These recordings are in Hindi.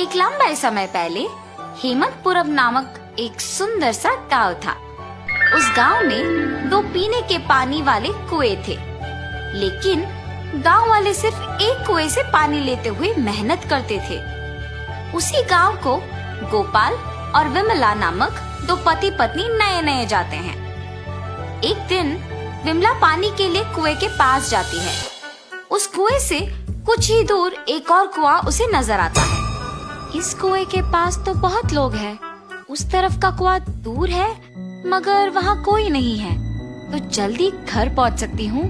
एक लंबे समय पहले हेमंतपुरम नामक एक सुंदर सा गांव था। उस गांव में 2 पीने के पानी वाले कुएं थे, लेकिन गांव वाले सिर्फ एक कुएं से पानी लेते हुए मेहनत करते थे। उसी गांव को गोपाल और विमला नामक 2 पति पत्नी नए नए जाते हैं। एक दिन विमला पानी के लिए कुएं के पास जाती है। उस कुएं से कुछ ही दूर एक और कुआं उसे नजर आता है। इस कुएं के पास तो बहुत लोग हैं, उस तरफ का कुआं दूर है मगर वहाँ कोई नहीं है, तो जल्दी घर पहुँच सकती हूँ।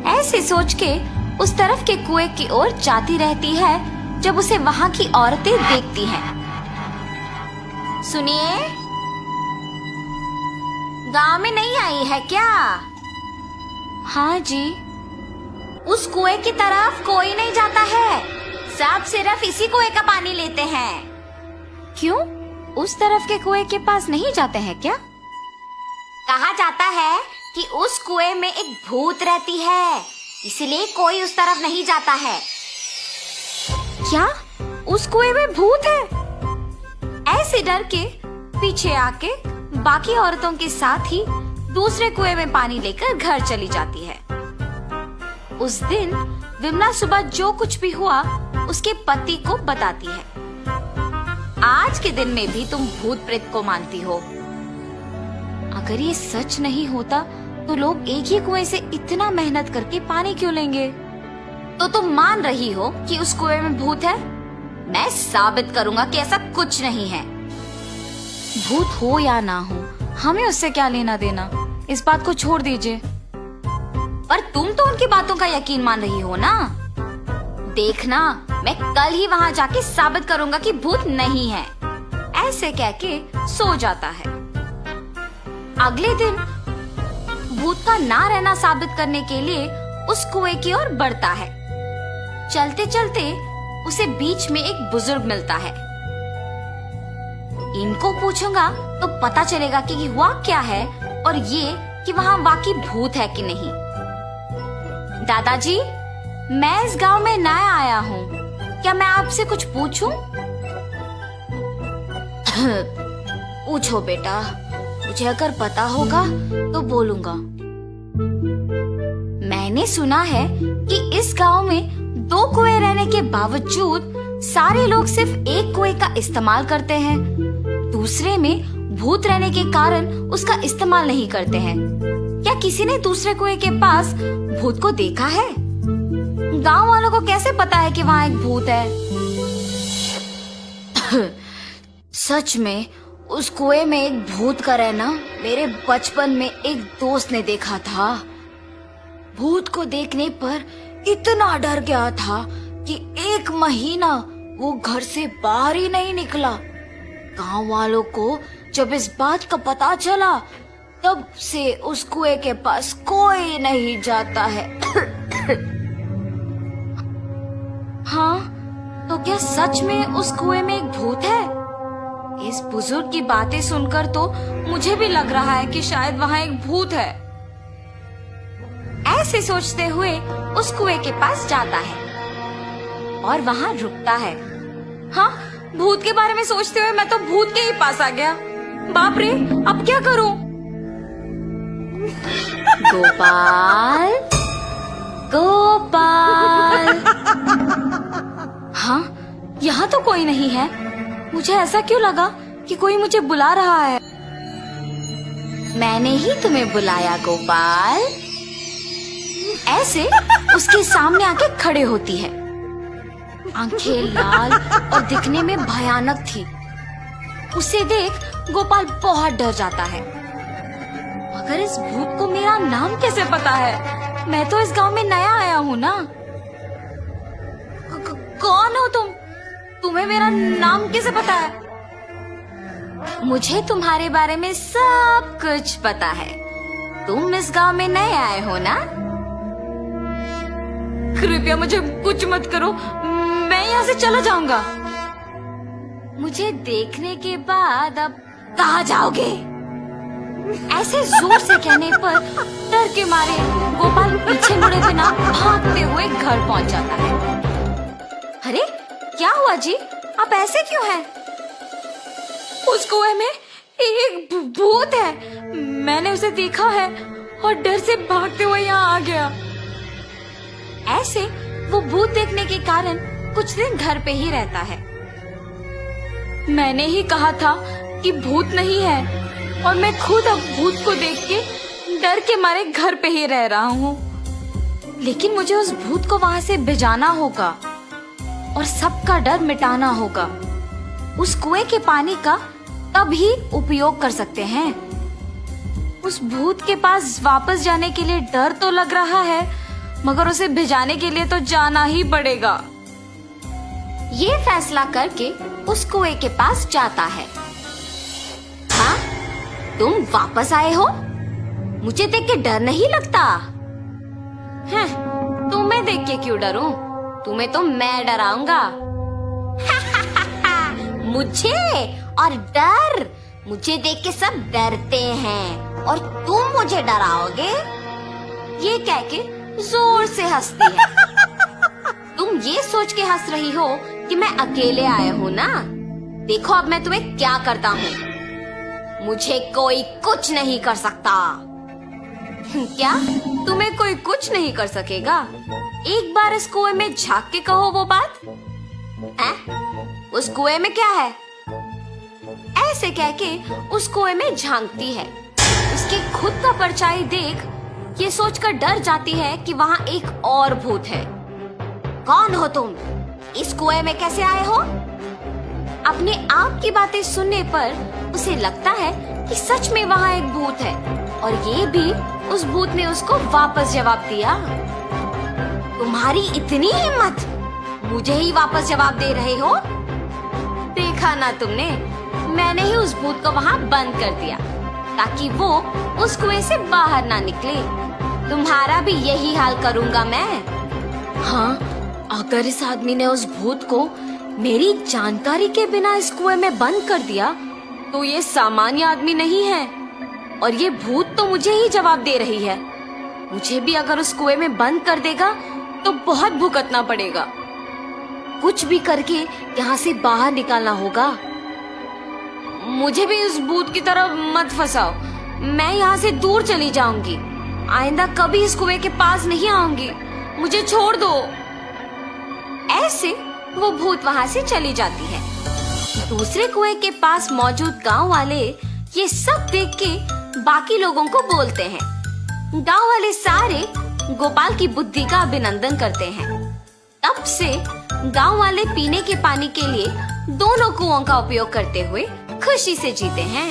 ऐसे सोच के उस तरफ के कुएं की ओर जाती रहती है जब उसे वहाँ की औरतें देखती हैं। सुनिए, गांव में नहीं आई है क्या? हाँ जी। उस कुएं की तरफ कोई नहीं जाता है, सब सिर्फ इसी कुएं का पानी लेते हैं। क्यों, उस तरफ के कुएं के पास नहीं जाते हैं क्या? कहा जाता है कि उस कुएं में एक भूत रहती है, इसलिए कोई उस तरफ नहीं जाता है। क्या उस कुएं में भूत है? ऐसे डर के पीछे आके बाकी औरतों के साथ ही दूसरे कुएं में पानी लेकर घर चली जाती है। उस दिन विमला सुबह जो कुछ भी हुआ उसके पति को बताती है। आज के दिन में भी तुम भूत प्रेत को मानती हो। अगर ये सच नहीं होता तो लोग एक ही कुएं से इतना मेहनत करके पानी क्यों लेंगे? तो तुम मान रही हो कि उस कुएं में भूत है? मैं साबित करूंगा कि ऐसा कुछ नहीं है। भूत हो या ना हो, हमें उससे क्या लेना देना, इस बात को छोड़ दीजिए। पर तुम तो उनकी बातों का यकीन मान रही हो ना? देखना, मैं कल ही वहाँ जाके साबित करूंगा कि भूत नहीं है। ऐसे कह के सो जाता है। अगले दिन भूत का ना रहना साबित करने के लिए उस कुएं की ओर बढ़ता है। चलते चलते उसे बीच में एक बुजुर्ग मिलता है। इनको पूछूंगा तो पता चलेगा कि हुआ क्या है और ये कि वहाँ वाकई भूत है कि नहीं। दादाजी, मैं इस गांव में नया आया हूँ, क्या मैं आपसे कुछ पूछूं? पूछो बेटा, मुझे अगर पता होगा तो बोलूंगा। मैंने सुना है कि इस गांव में 2 कुएं रहने के बावजूद सारे लोग सिर्फ एक कुएं का इस्तेमाल करते हैं, दूसरे में भूत रहने के कारण उसका इस्तेमाल नहीं करते हैं। क्या किसी ने दूसरे कुएं के पास भूत को देखा है? गांव वालों को कैसे पता है कि वहाँ एक भूत है? सच में उस कुएं में एक भूत का रहना मेरे बचपन में एक दोस्त ने देखा था। भूत को देखने पर इतना डर गया था कि 1 महीना वो घर से बाहर ही नहीं निकला। गांव वालों को जब इस बात का पता चला तब से उस कुएं के पास कोई नहीं जाता है। हाँ, तो क्या सच में उस कुएं में एक भूत है? इस बुजुर्ग की बातें सुनकर तो मुझे भी लग रहा है कि शायद वहाँ एक भूत है। ऐसे सोचते हुए उस कुएं के पास जाता है और वहाँ रुकता है। हाँ, भूत के बारे में सोचते हुए मैं तो भूत के ही पास आ गया। बाप रे, अब क्या करूं? गोपाल, गोपाल। हाँ, यहाँ तो कोई नहीं है। मुझे ऐसा क्यों लगा कि कोई मुझे बुला रहा है? मैंने ही तुम्हें बुलाया गोपाल। ऐसे उसके सामने आके खड़े होती है। आंखें लाल और दिखने में भयानक थी। उसे देख गोपाल बहुत डर जाता है। मगर इस भूत को मेरा नाम कैसे पता है? मैं तो इस गांव में नया आया हूँ ना। कौन हो तुम? तुम्हें मेरा नाम कैसे पता है? मुझे तुम्हारे बारे में सब कुछ पता है। तुम इस गांव में नए आए हो ना? कृपया मुझे कुछ मत करो, मैं यहाँ से चला जाऊंगा। मुझे देखने के बाद अब कहाँ जाओगे? ऐसे जोर से कहने पर डर के मारे गोपाल पीछे मुड़े बिना भागते हुए घर पहुंच जाता है। अरे क्या हुआ जी, आप ऐसे क्यों हैं? उस कुएं में एक भूत है। मैंने उसे देखा है और डर से भागते हुए यहाँ आ गया। ऐसे वो भूत देखने के कारण कुछ दिन घर पे ही रहता है। मैंने ही कहा था कि भूत नहीं है और मैं खुद अब भूत को देख के डर के मारे घर पे ही रह रहा हूँ। लेकिन मुझे उस भूत को वहां से भिजाना होगा और सबका डर मिटाना होगा। उस कुएं के पानी का तभी उपयोग कर सकते हैं। उस भूत के पास वापस जाने के लिए डर तो लग रहा है, मगर उसे भिजाने के लिए तो जाना ही पड़ेगा। ये फैसला करके उस कुएं के पास जाता है। हाँ, तुम वापस आए हो? मुझे देख के डर नहीं लगता? हैं, तुम्हें देख के क्यों डरूं? तुम्हें तो मैं डराऊंगा। मुझे और डर? मुझे देख के सब डरते हैं और तुम मुझे डराओगे? ये कह के जोर से हंसती है। तुम ये सोच के हंस रही हो कि मैं अकेले आया हूँ ना? देखो अब मैं तुम्हें क्या करता हूँ। मुझे कोई कुछ नहीं कर सकता। क्या तुम्हें कोई कुछ नहीं कर सकेगा? एक बार इस कुएं में झांक के कहो वो बात। उस कुएं में क्या है? ऐसे कह के उस कुएं में झांकती है। उसके खुद का परछाई देख ये सोचकर डर जाती है कि वहाँ एक और भूत है। कौन हो तुम? इस कुएं में कैसे आए हो? अपने आप की बातें सुनने पर उसे लगता है कि सच में वहाँ एक भूत है और ये भी उस भूत ने उसको वापस जवाब दिया। तुम्हारी इतनी हिम्मत, मुझे ही वापस जवाब दे रहे हो? देखा ना तुमने, मैंने ही उस भूत को वहाँ बंद कर दिया ताकि वो उस कुएं से बाहर ना निकले। तुम्हारा भी यही हाल करूँगा मैं। हाँ, अगर इस आदमी ने उस भूत को मेरी जानकारी के बिना इस कुएं में बंद कर दिया तो ये सामान्य आदमी नहीं है और ये भूत तो मुझे ही जवाब दे रही है। मुझे भी अगर उस कुएं में बंद कर देगा तो बहुत भुगतना पड़ेगा। कुछ भी करके यहाँ से बाहर निकालना होगा। मुझे भी उस भूत की तरह मत फंसाओ। मैं यहाँ से दूर चली जाऊंगी। आइंदा कभी इस कुएं के पास नहीं आऊंगी। मुझे छोड़ दो। ऐसे वो भूत वहाँ से चली जाती है। दूसरे कुएं के पास मौजूद गांव वाले ये सब देख के बाकी लोगों को बोलते हैं। गांव वाले सारे गोपाल की बुद्धि का अभिनंदन करते हैं। तब से गांव वाले पीने के पानी के लिए दोनों कुओं का उपयोग करते हुए खुशी से जीते हैं।